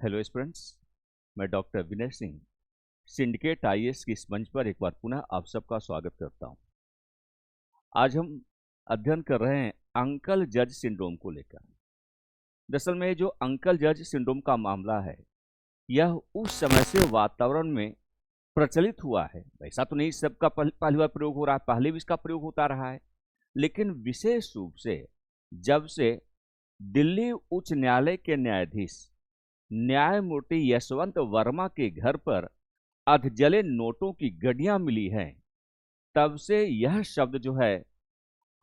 Hello students, मैं doctor Vinay Singh syndicate IAS की इस मंच पर एक बार पुनः आप सबका स्वागत करता हूं। आज हम अध्ययन कर रहे हैं अंकल जज सिंड्रोम को लेकर। दरअसल में जो अंकल जज सिंड्रोम का मामला है, यह उस समय से वातावरण में प्रचलित हुआ है। ऐसा तो नहीं सबका पहली बार प्रयोग हो रहा है, पहले भी इसका प्रयोग होता रहा है, लेकिन विशेष रूप से जब से दिल्ली उच्च न्यायालय के न्यायाधीश न्यायमूर्ति यशवंत वर्मा के घर पर अधजले नोटों की गड्डियां मिली हैं, तब से यह शब्द जो है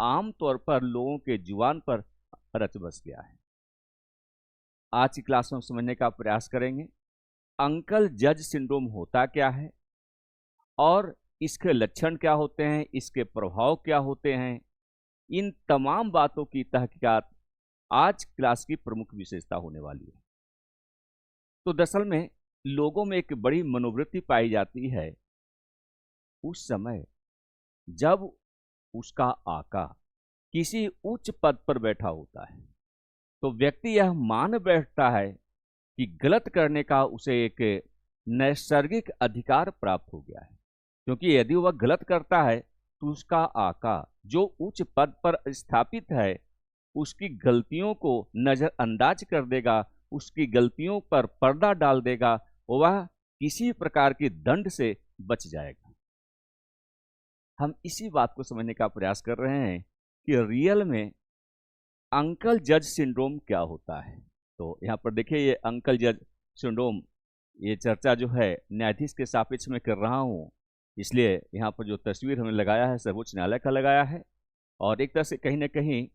आमतौर पर लोगों के जुबान पर रच बस गया है। आज की क्लास में हम समझने का प्रयास करेंगे अंकल जज सिंड्रोम होता क्या है और इसके लक्षण क्या होते हैं, इसके प्रभाव क्या होते हैं। इन तमाम बातों की तहकीकात आज क्लास की प्रमुख विशेषता होने वाली है। तो दरअसल में लोगों में एक बड़ी मनोवृत्ति पाई जाती है उस समय जब उसका आका किसी उच्च पद पर बैठा होता है, तो व्यक्ति यह मान बैठता है कि गलत करने का उसे एक नैसर्गिक अधिकार प्राप्त हो गया है, क्योंकि यदि वह गलत करता है तो उसका आका जो उच्च पद पर स्थापित है उसकी गलतियों को नजरअंदाज कर देगा, उसकी गलतियों पर पर्दा डाल देगा, वह किसी प्रकार के दंड से बच जाएगा। हम इसी बात को समझने का प्रयास कर रहे हैं कि रियल में अंकल जज सिंड्रोम क्या होता है। तो यहाँ पर देखिए, ये अंकल जज सिंड्रोम, ये चर्चा जो है न्यायाधीश के सापेक्ष में कर रहा हूँ, इसलिए यहाँ पर जो तस्वीर हमने लगाया है सर्वोच्च न्यायालय का लगाया है। और एक तरह से कहीं ना कहीं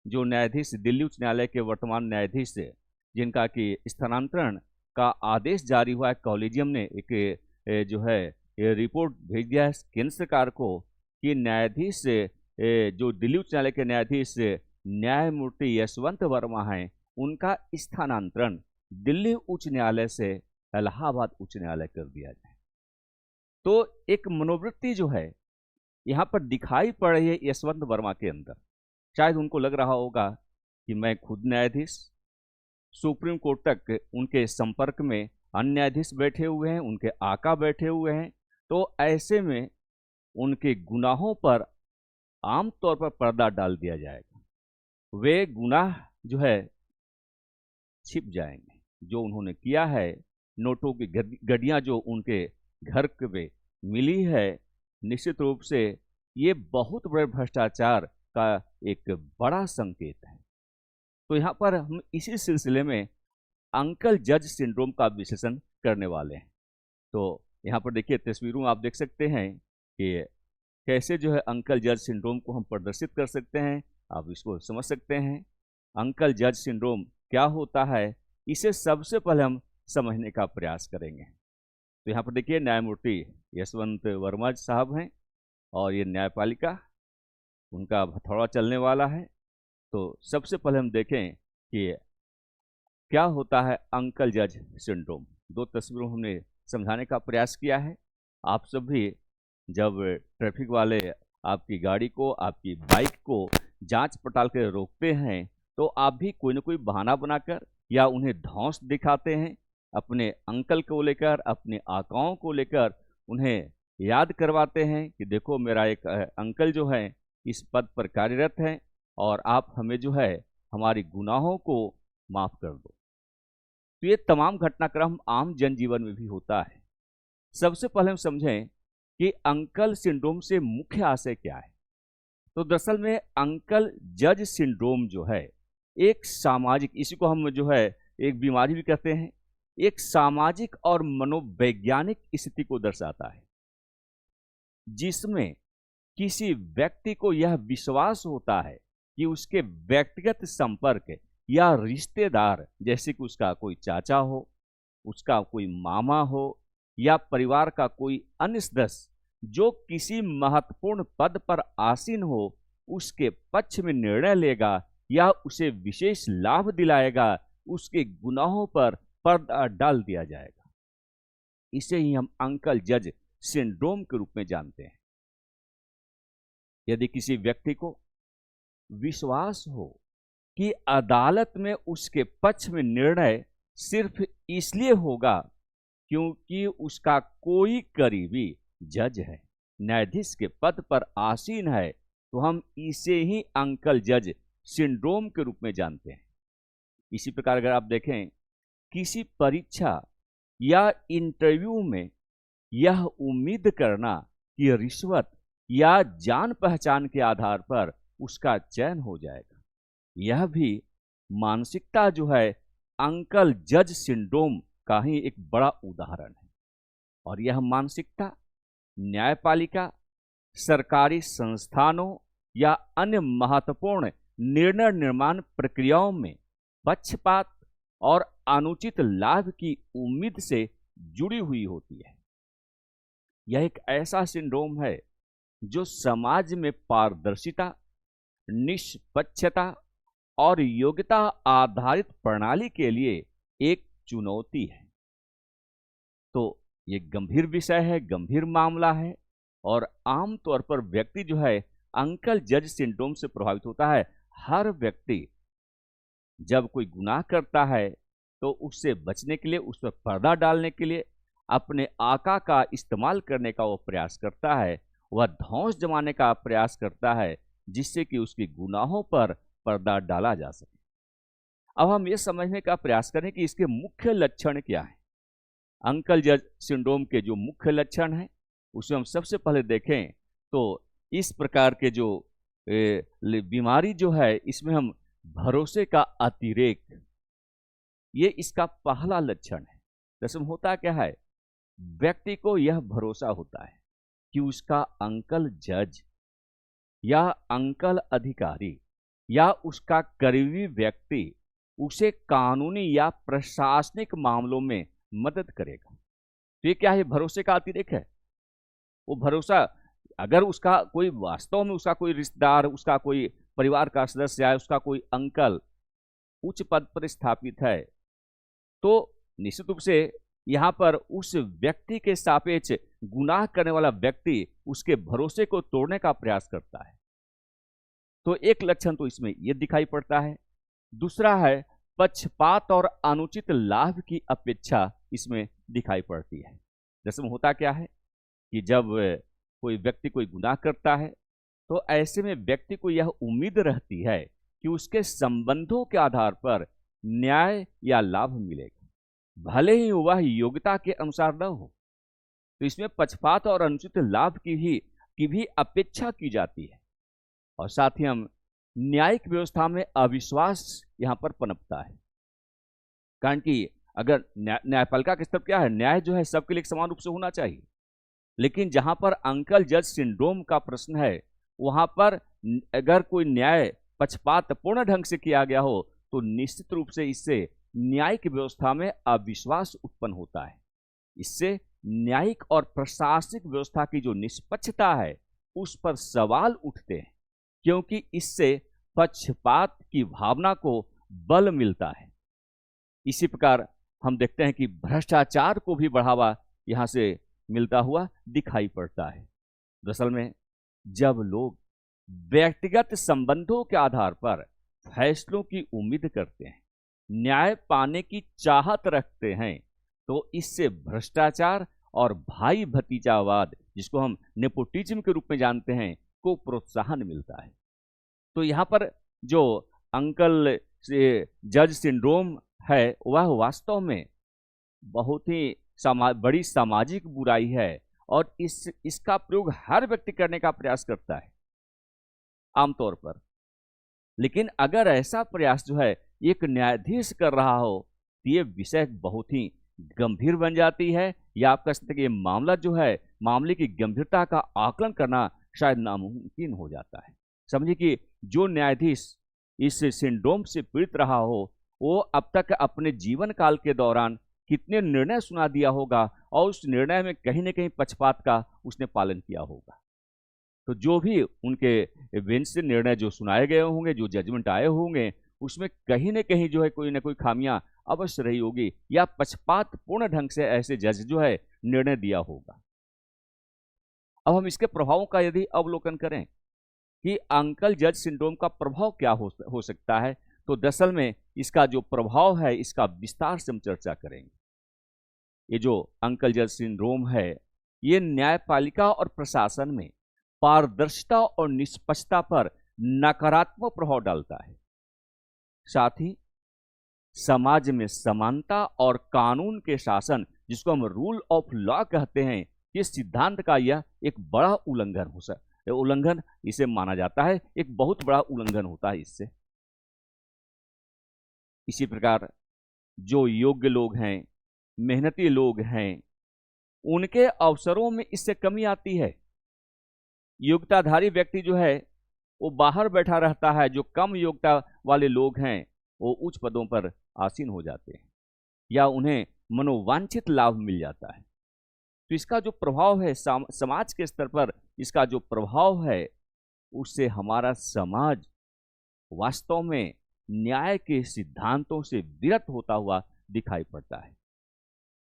जो न्यायाधीश दिल्ली उच्च न्यायालय के वर्तमान न्यायाधीश जिनका कि स्थानांतरण का आदेश जारी हुआ है, कॉलेजियम ने एक जो है रिपोर्ट भेज दिया है केंद्र सरकार को कि न्यायाधीश जो दिल्ली उच्च न्यायालय के न्यायाधीश न्यायमूर्ति यशवंत वर्मा हैं, उनका स्थानांतरण दिल्ली उच्च न्यायालय से इलाहाबाद उच्च न्यायालय कर दिया जाए। तो एक मनोवृत्ति जो है यहाँ पर दिखाई पड़ रही है यशवंत वर्मा के अंदर। शायद उनको लग रहा होगा कि मैं खुद न्यायाधीश, सुप्रीम कोर्ट तक उनके संपर्क में अन्य न्यायाधीश बैठे हुए हैं, उनके आका बैठे हुए हैं, तो ऐसे में उनके गुनाहों पर आमतौर पर पर्दा डाल दिया जाएगा। वे गुनाह जो है छिप जाएंगे जो उन्होंने किया है। नोटों की गड्डियां जो उनके घर पे मिली है, निश्चित रूप से ये बहुत बड़े भ्रष्टाचार का एक बड़ा संकेत है। तो यहाँ पर हम इसी सिलसिले में अंकल जज सिंड्रोम का विश्लेषण करने वाले हैं। तो यहाँ पर देखिए, तस्वीरों में आप देख सकते हैं कि कैसे जो है अंकल जज सिंड्रोम को हम प्रदर्शित कर सकते हैं, आप इसको समझ सकते हैं। अंकल जज सिंड्रोम क्या होता है, इसे सबसे पहले हम समझने का प्रयास करेंगे। तो यहाँ पर देखिए, न्यायमूर्ति यशवंत वर्मा साहब हैं और ये न्यायपालिका, उनका हथौड़ा चलने वाला है। तो सबसे पहले हम देखें कि क्या होता है अंकल जज सिंड्रोम। दो तस्वीरों हमने समझाने का प्रयास किया है। आप सब भी जब ट्रैफिक वाले आपकी गाड़ी को, आपकी बाइक को जांच पड़ताल कर रोकते हैं, तो आप भी कोई ना कोई बहाना बनाकर या उन्हें धौंस दिखाते हैं, अपने अंकल को लेकर, अपने आकाओं को लेकर उन्हें याद करवाते हैं कि देखो मेरा एक अंकल जो है इस पद पर कार्यरत हैं और आप हमें जो है हमारी गुनाहों को माफ कर दो। तो ये तमाम घटनाक्रम आम जनजीवन में भी होता है। सबसे पहले हम समझें कि अंकल सिंड्रोम से मुख्य आशय क्या है। तो दरअसल में अंकल जज सिंड्रोम जो है एक सामाजिक, इसी को हम जो है एक बीमारी भी कहते हैं, एक सामाजिक और मनोवैज्ञानिक स्थिति को दर्शाता है जिसमें किसी व्यक्ति को यह विश्वास होता है कि उसके व्यक्तिगत संपर्क या रिश्तेदार, जैसे कि उसका कोई चाचा हो, उसका कोई मामा हो या परिवार का कोई अन्य सदस्य जो किसी महत्वपूर्ण पद पर आसीन हो, उसके पक्ष में निर्णय लेगा या उसे विशेष लाभ दिलाएगा, उसके गुनाहों पर पर्दा डाल दिया जाएगा। इसे ही हम अंकल जज सिंड्रोम के रूप में जानते हैं। यदि किसी व्यक्ति को विश्वास हो कि अदालत में उसके पक्ष में निर्णय सिर्फ इसलिए होगा क्योंकि उसका कोई करीबी जज है, न्यायाधीश के पद पर आसीन है, तो हम इसे ही अंकल जज सिंड्रोम के रूप में जानते हैं। इसी प्रकार अगर आप देखें किसी परीक्षा या इंटरव्यू में यह उम्मीद करना कि रिश्वत या जान पहचान के आधार पर उसका चयन हो जाएगा, यह भी मानसिकता जो है अंकल जज सिंड्रोम का ही एक बड़ा उदाहरण है। और यह मानसिकता न्यायपालिका, सरकारी संस्थानों या अन्य महत्वपूर्ण निर्णय निर्माण प्रक्रियाओं में पक्षपात और अनुचित लाभ की उम्मीद से जुड़ी हुई होती है। यह एक ऐसा सिंड्रोम है जो समाज में पारदर्शिता, निष्पक्षता और योग्यता आधारित प्रणाली के लिए एक चुनौती है। तो ये गंभीर विषय है, गंभीर मामला है, और आमतौर पर व्यक्ति जो है अंकल जज सिंड्रोम से प्रभावित होता है। हर व्यक्ति जब कोई गुनाह करता है तो उससे बचने के लिए, उस पर पर्दा डालने के लिए अपने आका का इस्तेमाल करने का वो प्रयास करता है, वह धौंस जमाने का प्रयास करता है जिससे कि उसके गुनाहों पर पर्दा डाला जा सके। अब हम ये समझने का प्रयास करें कि इसके मुख्य लक्षण क्या हैं। अंकल जज सिंड्रोम के जो मुख्य लक्षण हैं उसे हम सबसे पहले देखें तो इस प्रकार के जो बीमारी जो है, इसमें हम भरोसे का अतिरेक, ये इसका पहला लक्षण है। दरअसल होता क्या है, व्यक्ति को यह भरोसा होता है कि उसका अंकल जज या अंकल अधिकारी या उसका करीबी व्यक्ति उसे कानूनी या प्रशासनिक मामलों में मदद करेगा। तो ये क्या है, भरोसे का अतिरेक है। वो भरोसा, अगर उसका कोई वास्तव में उसका कोई रिश्तेदार, उसका कोई परिवार का सदस्य है, उसका कोई अंकल उच्च पद पर स्थापित है, तो निश्चित रूप से यहाँ पर उस व्यक्ति के सापेक्ष गुनाह करने वाला व्यक्ति उसके भरोसे को तोड़ने का प्रयास करता है। तो एक लक्षण तो इसमें यह दिखाई पड़ता है। दूसरा है पक्षपात और अनुचित लाभ की अपेक्षा इसमें दिखाई पड़ती है। जैसे होता क्या है कि जब कोई व्यक्ति कोई गुनाह करता है तो ऐसे में व्यक्ति को यह उम्मीद रहती है कि उसके संबंधों के आधार पर न्याय या लाभ मिलेगा, भले ही वह योग्यता के अनुसार न हो। तो इसमें पक्षपात और अनुचित लाभ की भी अपेक्षा की जाती है। और साथ ही हम न्यायिक व्यवस्था में अविश्वास यहां पर पनपता है, कारण कि अगर न्यायपालिका का स्तर क्या है, न्याय जो है सबके लिए समान रूप से होना चाहिए। लेकिन जहां पर अंकल जज सिंड्रोम का प्रश्न है, वहां पर अगर कोई न्याय पक्षपातपूर्ण ढंग से किया गया हो तो निश्चित रूप से इससे न्यायिक व्यवस्था में अविश्वास उत्पन्न होता है। इससे न्यायिक और प्रशासनिक व्यवस्था की जो निष्पक्षता है उस पर सवाल उठते हैं, क्योंकि इससे पक्षपात की भावना को बल मिलता है। इसी प्रकार हम देखते हैं कि भ्रष्टाचार को भी बढ़ावा यहां से मिलता हुआ दिखाई पड़ता है। दरअसल में जब लोग व्यक्तिगत संबंधों के आधार पर फैसलों की उम्मीद करते हैं, न्याय पाने की चाहत रखते हैं, तो इससे भ्रष्टाचार और भाई भतीजावाद, जिसको हम नेपोटिज्म के रूप में जानते हैं, को प्रोत्साहन मिलता है। तो यहाँ पर जो अंकल जज सिंड्रोम है वह वास्तव में बहुत ही बड़ी सामाजिक बुराई है, और इसका प्रयोग हर व्यक्ति करने का प्रयास करता है आमतौर पर। लेकिन अगर ऐसा प्रयास जो है एक न्यायाधीश कर रहा हो तो ये विषय बहुत ही गंभीर बन जाती है, या आप कह सकते हैं कि ये मामला जो है, मामले की गंभीरता का आकलन करना शायद नामुमकिन हो जाता है। समझिए कि जो न्यायाधीश इस सिंड्रोम से पीड़ित रहा हो, वो अब तक अपने जीवन काल के दौरान कितने निर्णय सुना दिया होगा, और उस निर्णय में कहीं न कहीं पक्षपात का उसने पालन किया होगा। तो जो भी उनके बेंच से निर्णय जो सुनाए गए होंगे, जो जजमेंट आए होंगे, उसमें कहीं न कहीं जो है कोई ना कोई खामियां अवश्य रही होगी, या पक्षपातपूर्ण ढंग से ऐसे जज जो है निर्णय दिया होगा। अब हम इसके प्रभावों का यदि अवलोकन करें कि अंकल जज सिंड्रोम का प्रभाव क्या हो सकता है, तो दरअसल में इसका जो प्रभाव है इसका विस्तार से हम चर्चा करेंगे। ये जो अंकल जज सिंड्रोम है ये न्यायपालिका और प्रशासन में पारदर्शिता और निष्पक्षता पर नकारात्मक प्रभाव डालता है। साथ ही समाज में समानता और कानून के शासन, जिसको हम रूल ऑफ लॉ कहते हैं, ये सिद्धांत का यह एक बड़ा उल्लंघन इसे माना जाता है, एक बहुत बड़ा उल्लंघन होता है इससे। इसी प्रकार जो योग्य लोग हैं, मेहनती लोग हैं, उनके अवसरों में इससे कमी आती है। योग्यताधारी व्यक्ति जो है वो बाहर बैठा रहता है, जो कम योग्यता वाले लोग हैं वो उच्च पदों पर आसीन हो जाते हैं या उन्हें मनोवांछित लाभ मिल जाता है। तो इसका जो प्रभाव है समाज के स्तर पर, इसका जो प्रभाव है उससे हमारा समाज वास्तव में न्याय के सिद्धांतों से विरत होता हुआ दिखाई पड़ता है।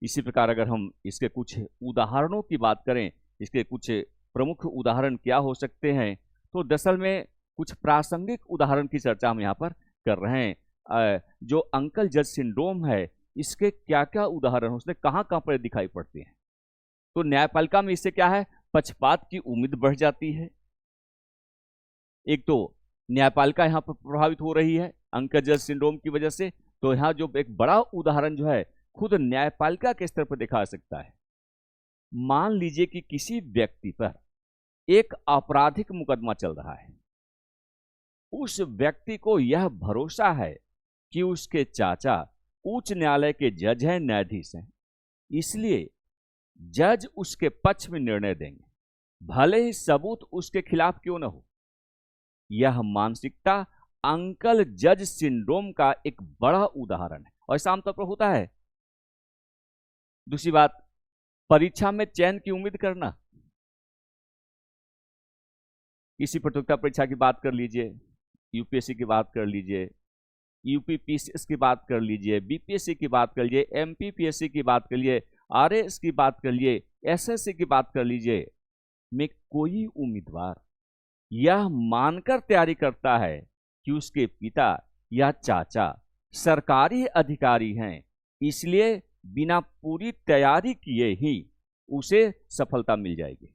इसी प्रकार अगर हम इसके कुछ उदाहरणों की बात करें, इसके कुछ प्रमुख उदाहरण क्या हो सकते हैं, तो दरअसल में कुछ प्रासंगिक उदाहरण की चर्चा हम यहाँ पर कर रहे हैं। जो अंकल जज सिंड्रोम है इसके क्या क्या उदाहरण, उसने कहाँ कहाँ पर दिखाई पड़ते हैं। तो न्यायपालिका में इससे क्या है, पक्षपात की उम्मीद बढ़ जाती है। एक तो न्यायपालिका यहाँ पर प्रभावित हो रही है अंकल जज सिंड्रोम की वजह से। तो यहाँ जो एक बड़ा उदाहरण जो है खुद न्यायपालिका के स्तर पर दिखा सकता है। मान लीजिए कि किसी व्यक्ति पर एक आपराधिक मुकदमा चल रहा है, उस व्यक्ति को यह भरोसा है कि उसके चाचा उच्च न्यायालय के जज हैं, न्यायाधीश हैं, इसलिए जज उसके पक्ष में निर्णय देंगे, भले ही सबूत उसके खिलाफ क्यों न हो। यह मानसिकता अंकल जज सिंड्रोम का एक बड़ा उदाहरण है और ऐसा आमतौर पर होता है। दूसरी बात, परीक्षा में चयन की उम्मीद करना। किसी प्रतियोगिता परीक्षा की बात कर लीजिए, यूपीएससी की बात कर लीजिए, यूपीपीसीएस की बात कर लीजिए, बीपीएससी की बात कर लीजिए, एमपीपीएससी की बात कर लीजिए, आरएएस की बात कर लीजिए, एसएससी की बात कर लीजिए, में कोई उम्मीदवार यह मानकर तैयारी करता है कि उसके पिता या चाचा सरकारी अधिकारी हैं, इसलिए बिना पूरी तैयारी किए ही उसे सफलता मिल जाएगी।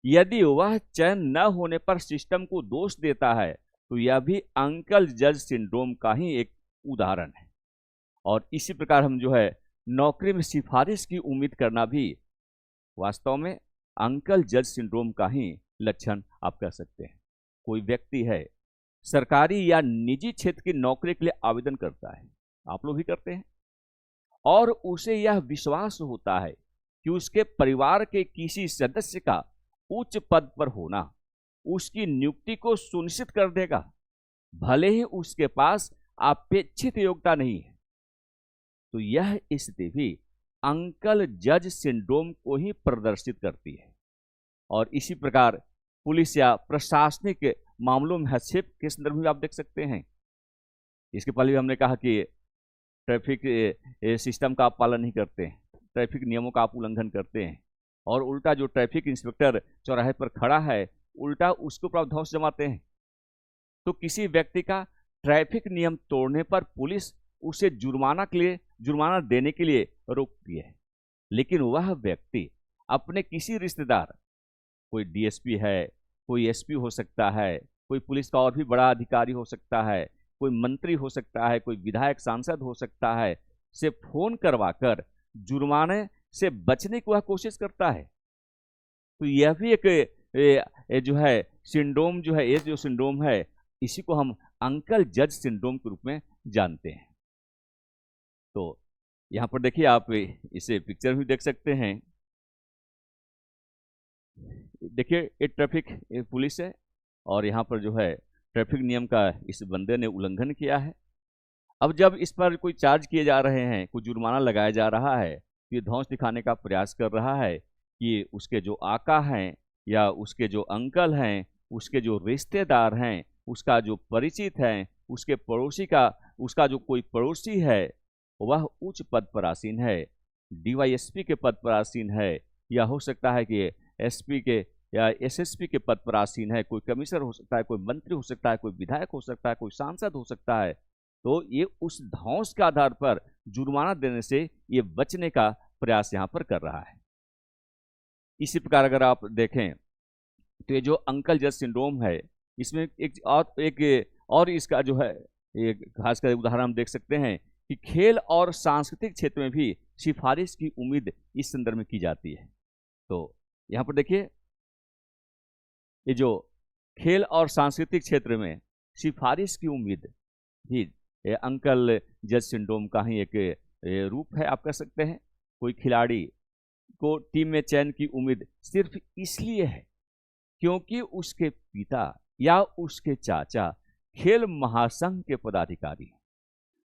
यदि वह चयन न होने पर सिस्टम को दोष देता है तो यह भी अंकल जज सिंड्रोम का ही एक उदाहरण है। और इसी प्रकार हम जो है नौकरी में सिफारिश की उम्मीद करना भी वास्तव में अंकल जज सिंड्रोम का ही लक्षण आप कह सकते हैं। कोई व्यक्ति है सरकारी या निजी क्षेत्र की नौकरी के लिए आवेदन करता है, आप लोग भी करते हैं, और उसे यह विश्वास होता है कि उसके परिवार के किसी सदस्य का उच्च पद पर होना उसकी नियुक्ति को सुनिश्चित कर देगा, भले ही उसके पास अपेक्षित योग्यता नहीं है। तो यह स्थिति भी अंकल जज सिंड्रोम को ही प्रदर्शित करती है। और इसी प्रकार पुलिस या प्रशासनिक मामलों में हस्तक्षेप के संदर्भ में आप देख सकते हैं। इसके पहले भी हमने कहा कि ट्रैफिक सिस्टम का आप पालन नहीं करते हैं, ट्रैफिक नियमों का आप उल्लंघन करते हैं, और उल्टा जो ट्रैफिक इंस्पेक्टर चौराहे पर खड़ा है उल्टा उसके ऊपर धौंस जमाते हैं। तो किसी व्यक्ति का ट्रैफिक नियम तोड़ने पर पुलिस उसे जुर्माना देने के लिए रोकती है, लेकिन वह व्यक्ति अपने किसी रिश्तेदार, कोई डीएसपी है, कोई एसपी हो सकता है, कोई पुलिस का और भी बड़ा अधिकारी हो सकता है, कोई मंत्री हो सकता है, कोई विधायक सांसद हो सकता है, से फोन करवाकर जुर्माने से बचने की वह कोशिश करता है। तो यह भी एक जो है सिंड्रोम जो है, ये जो सिंड्रोम है इसी को हम अंकल जज सिंड्रोम के रूप में जानते हैं। तो यहाँ पर देखिए, आप इसे पिक्चर भी देख सकते हैं। देखिए ये ट्रैफिक पुलिस है और यहाँ पर जो है ट्रैफिक नियम का इस बंदे ने उल्लंघन किया है। अब जब इस पर कोई चार्ज किए जा रहे हैं, कोई जुर्माना लगाया जा रहा है, तो ये धौंस दिखाने का प्रयास कर रहा है कि उसके जो आका हैं या उसके जो अंकल हैं, उसके जो रिश्तेदार हैं, उसका जो परिचित हैं, उसके पड़ोसी का, उसका जो कोई पड़ोसी है वह उच्च पद पर आसीन है, डीवाईएसपी के पद पर आसीन है, या हो सकता है कि एसपी के या एसएसपी के पद पर आसीन है, कोई कमिश्नर हो सकता है, कोई मंत्री हो सकता है, कोई विधायक हो सकता है, कोई सांसद हो सकता है, तो ये उस धौंस के आधार पर जुर्माना देने से ये बचने का प्रयास यहाँ पर कर रहा है। इसी प्रकार अगर आप देखें तो ये जो अंकल जज सिंड्रोम है, इसमें एक और इसका जो है एक खासकर उदाहरण हम देख सकते हैं कि खेल और सांस्कृतिक क्षेत्र में भी सिफारिश की उम्मीद इस संदर्भ में की जाती है। तो यहाँ पर देखिए, ये जो खेल और सांस्कृतिक क्षेत्र में सिफारिश की उम्मीद भी ये अंकल जज सिंड्रोम का ही एक रूप है, आप कह सकते हैं। कोई खिलाड़ी को टीम में चयन की उम्मीद सिर्फ इसलिए है क्योंकि उसके पिता या उसके चाचा खेल महासंघ के पदाधिकारी हैं।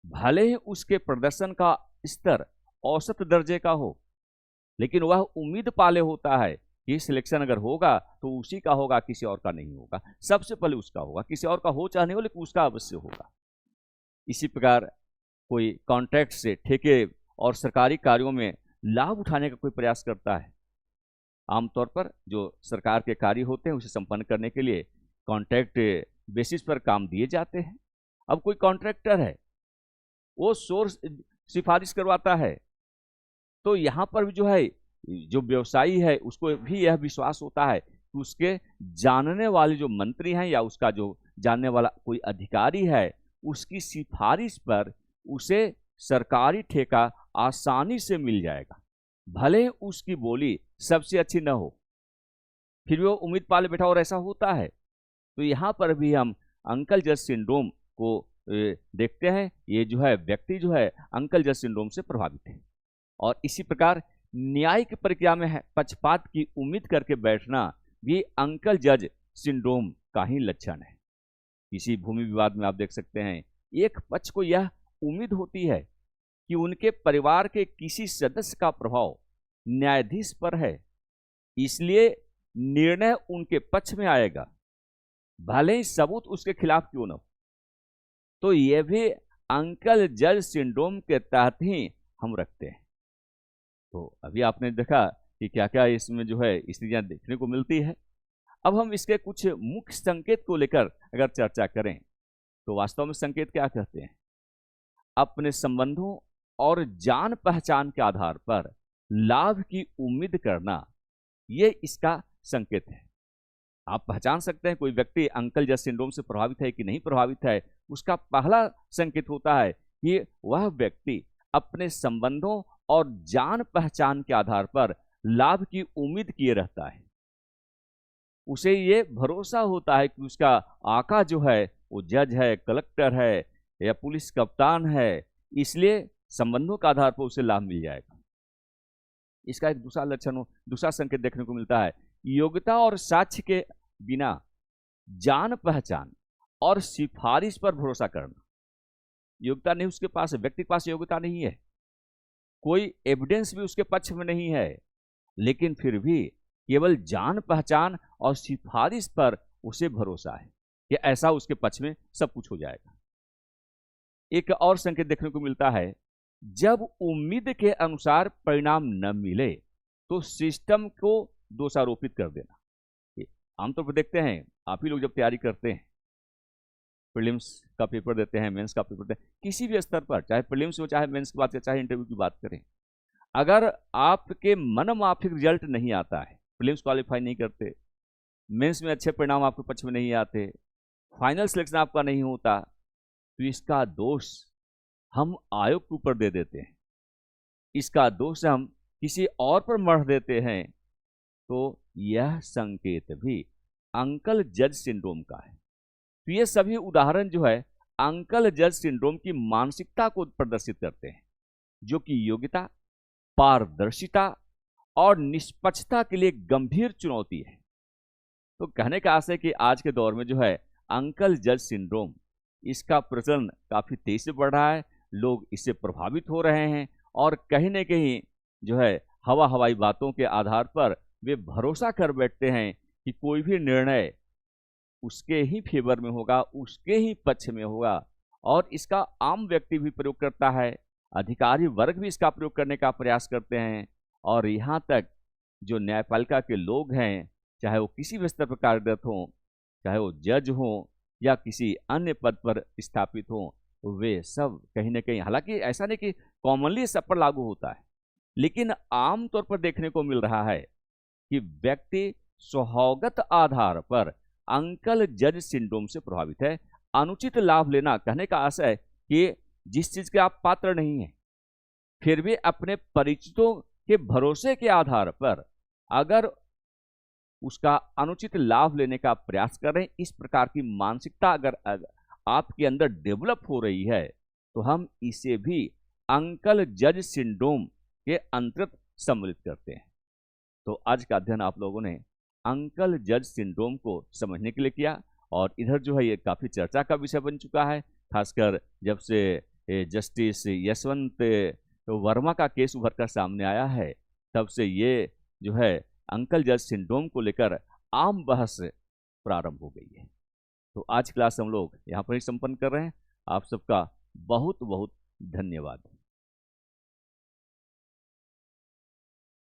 भले ही उसके प्रदर्शन का स्तर औसत दर्जे का हो, लेकिन वह उम्मीद पाले होता है कि सिलेक्शन अगर होगा तो उसी का होगा, किसी और का नहीं होगा। सबसे पहले उसका होगा, किसी और का हो चाहे नहीं हो, लेकिन उसका अवश्य होगा। इसी प्रकार कोई कॉन्ट्रैक्ट से ठेके और सरकारी कार्यों में लाभ उठाने का कोई प्रयास करता है। आमतौर पर जो सरकार के कार्य होते हैं उसे संपन्न करने के लिए कॉन्ट्रैक्ट बेसिस पर काम दिए जाते हैं। अब कोई कॉन्ट्रैक्टर है, वो सोर्स सिफारिश करवाता है, तो यहाँ पर भी जो है जो व्यवसायी है उसको भी यह विश्वास होता है कि उसके जानने वाले जो मंत्री हैं या उसका जो जानने वाला कोई अधिकारी है, उसकी सिफारिश पर उसे सरकारी ठेका आसानी से मिल जाएगा। भले उसकी बोली सबसे अच्छी न हो, फिर भी वो उम्मीद पाले बैठा और ऐसा होता है। तो यहाँ पर भी हम अंकल जज सिंड्रोम को देखते हैं। ये जो है व्यक्ति जो है अंकल जज सिंड्रोम से प्रभावित है। और इसी प्रकार न्यायिक प्रक्रिया में पक्षपात की उम्मीद करके बैठना भी अंकल जज सिंड्रोम का ही लक्षण है। किसी भूमि विवाद में आप देख सकते हैं, एक पक्ष को यह उम्मीद होती है कि उनके परिवार के किसी सदस्य का प्रभाव न्यायाधीश पर है, इसलिए निर्णय उनके पक्ष में आएगा, भले ही सबूत उसके खिलाफ क्यों न हो। तो यह भी अंकल जज सिंड्रोम के तहत ही हम रखते हैं। तो अभी आपने देखा कि क्या क्या इसमें जो है स्थितियां देखने को मिलती है। अब हम इसके कुछ मुख्य संकेत को लेकर अगर चर्चा करें तो वास्तव में संकेत क्या कहते हैं? अपने संबंधों और जान पहचान के आधार पर लाभ की उम्मीद करना, ये इसका संकेत है। आप पहचान सकते हैं कोई व्यक्ति अंकल जज सिंड्रोम से प्रभावित है कि नहीं प्रभावित है। उसका पहला संकेत होता है कि वह व्यक्ति अपने संबंधों और जान पहचान के आधार पर लाभ की उम्मीद किए रहता है। उसे ये भरोसा होता है कि उसका आका जो है वो जज है, कलेक्टर है या पुलिस कप्तान है, इसलिए संबंधों के आधार पर उसे लाभ मिल जाएगा। इसका एक दूसरा संकेत देखने को मिलता है, योग्यता और साक्ष्य के बिना जान पहचान और सिफारिश पर भरोसा करना। योग्यता नहीं उसके पास है, व्यक्ति के पास योग्यता नहीं है, कोई एविडेंस भी उसके पक्ष में नहीं है, लेकिन फिर भी केवल जान पहचान और सिफारिश पर उसे भरोसा है कि ऐसा उसके पक्ष में सब कुछ हो जाएगा। एक और संकेत देखने को मिलता है, जब उम्मीद के अनुसार परिणाम न मिले तो सिस्टम को दोषारोपित कर देना। आमतौर पर देखते हैं, आप ही लोग जब तैयारी करते हैं, प्रीलिम्स का पेपर देते हैं, मेंस का पेपर देते हैं, किसी भी स्तर पर, चाहे प्रीलिम्स हो, चाहे मेंस की बात करें, चाहे इंटरव्यू की बात करें, अगर आपके मनमाफिक रिजल्ट नहीं आता है, प्रीलिम्स क्वालिफाई नहीं करते, मेंस में अच्छे परिणाम आपके पक्ष में नहीं आते, फाइनल सिलेक्शन आपका नहीं होता, तो इसका दोष हम आयोग के ऊपर दे देते हैं, इसका दोष हम किसी और पर मढ़ देते हैं। तो यह संकेत भी अंकल जज सिंड्रोम का है। तो ये सभी उदाहरण जो है अंकल जज सिंड्रोम की मानसिकता को प्रदर्शित करते हैं, जो कि योग्यता, पारदर्शिता और निष्पक्षता के लिए गंभीर चुनौती है। तो कहने का आशय कि आज के दौर में जो है अंकल जज सिंड्रोम, इसका प्रचलन काफी तेजी से बढ़ रहा है, लोग इससे प्रभावित हो रहे हैं और कहीं न कहीं जो है हवाई बातों के आधार पर वे भरोसा कर बैठते हैं कि कोई भी निर्णय उसके ही फेवर में होगा, उसके ही पक्ष में होगा। और इसका आम व्यक्ति भी प्रयोग करता है, अधिकारी वर्ग भी इसका प्रयोग करने का प्रयास करते हैं, और यहाँ तक जो न्यायपालिका के लोग हैं, चाहे वो किसी भी स्तर पर कार्यरत हों, चाहे वो जज हों या किसी अन्य पद पर स्थापित हों, वे सब कहीं न कहीं, हालाँकि ऐसा नहीं कि कॉमनली सब पर लागू होता है, लेकिन आम तौर पर देखने को मिल रहा है कि व्यक्ति स्वभावगत आधार पर अंकल जज सिंड्रोम से प्रभावित है। अनुचित लाभ लेना, कहने का आशय कि जिस चीज के आप पात्र नहीं हैं, फिर भी अपने परिचितों के भरोसे के आधार पर अगर उसका अनुचित लाभ लेने का प्रयास कर रहे हैं, इस प्रकार की मानसिकता अगर आपके अंदर डेवलप हो रही है, तो हम इसे भी अंकल जज सिंड्रोम के अंतर्गत सम्मिलित करते हैं। तो आज का अध्ययन आप लोगों ने अंकल जज सिंड्रोम को समझने के लिए किया, और इधर जो है ये काफ़ी चर्चा का विषय बन चुका है, खासकर जब से जस्टिस यशवंत वर्मा का केस उभर कर सामने आया है, तब से ये जो है अंकल जज सिंड्रोम को लेकर आम बहस प्रारंभ हो गई है। तो आज क्लास हम लोग यहाँ पर ही संपन्न कर रहे हैं। आप सबका बहुत बहुत धन्यवाद।